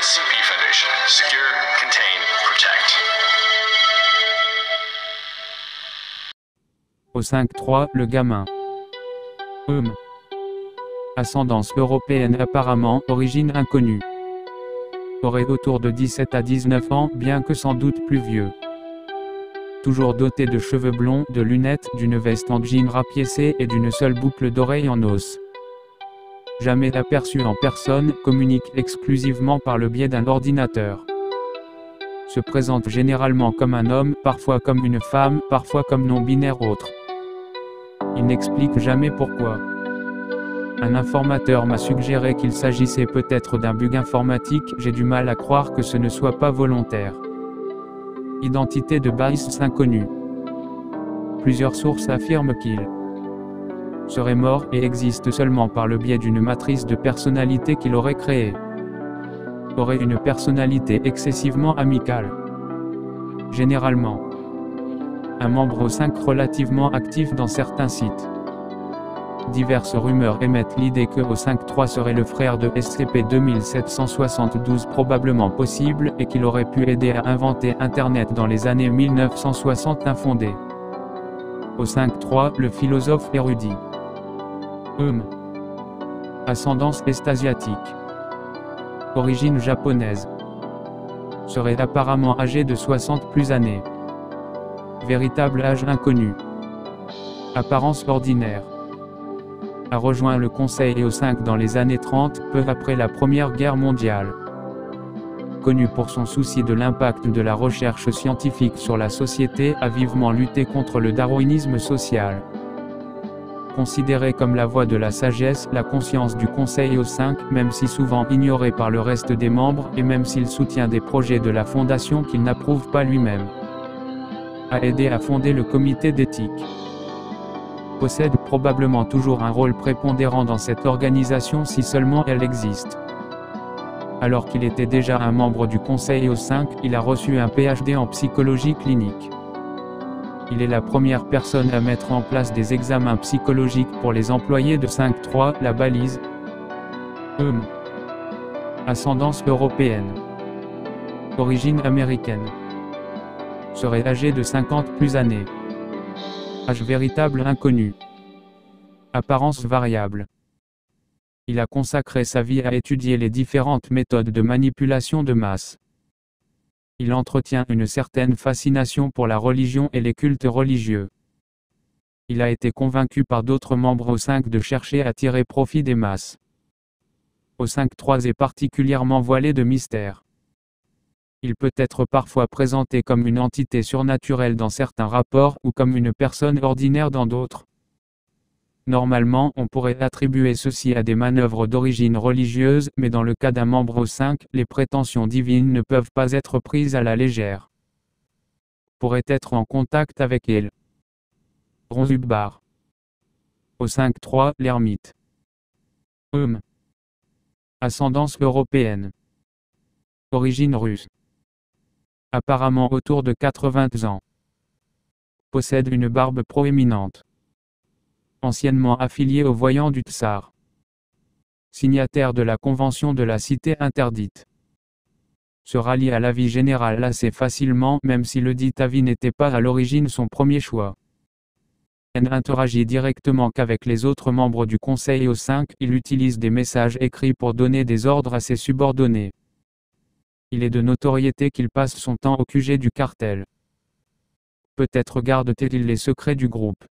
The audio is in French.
SCP Foundation. Secure, contain, protect. Au 5-3, le gamin. Ascendance européenne apparemment, origine inconnue. Aurait autour de 17 à 19 ans, bien que sans doute plus vieux. Toujours doté de cheveux blonds, de lunettes, d'une veste en jean rapiécé et d'une seule boucle d'oreille en os. Jamais aperçu en personne, communique exclusivement par le biais d'un ordinateur. Se présente généralement comme un homme, parfois comme une femme, parfois comme non-binaire autre. Il n'explique jamais pourquoi. Un informateur m'a suggéré qu'il s'agissait peut-être d'un bug informatique, j'ai du mal à croire que ce ne soit pas volontaire. Identité de base inconnue. Plusieurs sources affirment qu'il serait mort et existe seulement par le biais d'une matrice de personnalité qu'il aurait créée. Aurait une personnalité excessivement amicale. Généralement. Un membre au 5 relativement actif dans certains sites. Diverses rumeurs émettent l'idée que au 5-3 serait le frère de SCP-2772 probablement possible et qu'il aurait pu aider à inventer Internet dans les années 1960 infondé. Au 5-3, le philosophe érudit. Ascendance est-asiatique. Origine japonaise. Serait apparemment âgé de 60 plus années. Véritable âge inconnu. Apparence ordinaire. A rejoint le Conseil au 5 dans les années 30, peu après la Première Guerre mondiale. Connu pour son souci de l'impact de la recherche scientifique sur la société, a vivement lutté contre le darwinisme social. Considéré comme la voix de la sagesse, la conscience du Conseil au 5, même si souvent ignoré par le reste des membres, et même s'il soutient des projets de la Fondation qu'il n'approuve pas lui-même. A aidé à fonder le comité d'éthique. Possède probablement toujours un rôle prépondérant dans cette organisation si seulement elle existe. Alors qu'il était déjà un membre du Conseil au 5, il a reçu un PhD en psychologie clinique. Il est la première personne à mettre en place des examens psychologiques pour les employés de 5-3, la balise. Ascendance européenne. Origine américaine. Serait âgé de 50 plus années. Âge véritable inconnu. Apparence variable. Il a consacré sa vie à étudier les différentes méthodes de manipulation de masse. Il entretient une certaine fascination pour la religion et les cultes religieux. Il a été convaincu par d'autres membres au 5 de chercher à tirer profit des masses. Au 5-3 est particulièrement voilé de mystère. Il peut être parfois présenté comme une entité surnaturelle dans certains rapports ou comme une personne ordinaire dans d'autres. Normalement, on pourrait attribuer ceci à des manœuvres d'origine religieuse, mais dans le cas d'un membre au 5, les prétentions divines ne peuvent pas être prises à la légère. Pourrait être en contact avec elle. Ronzubar. Au 5-3, l'ermite. Ascendance européenne. Origine russe. Apparemment autour de 80 ans. Possède une barbe proéminente. Anciennement affilié aux voyants du Tsar. Signataire de la Convention de la Cité interdite. Se rallie à l'avis général assez facilement, même si le dit avis n'était pas à l'origine son premier choix. Il n'interagit directement qu'avec les autres membres du Conseil au 5, il utilise des messages écrits pour donner des ordres à ses subordonnés. Il est de notoriété qu'il passe son temps au QG du cartel. Peut-être garde-t-il les secrets du groupe.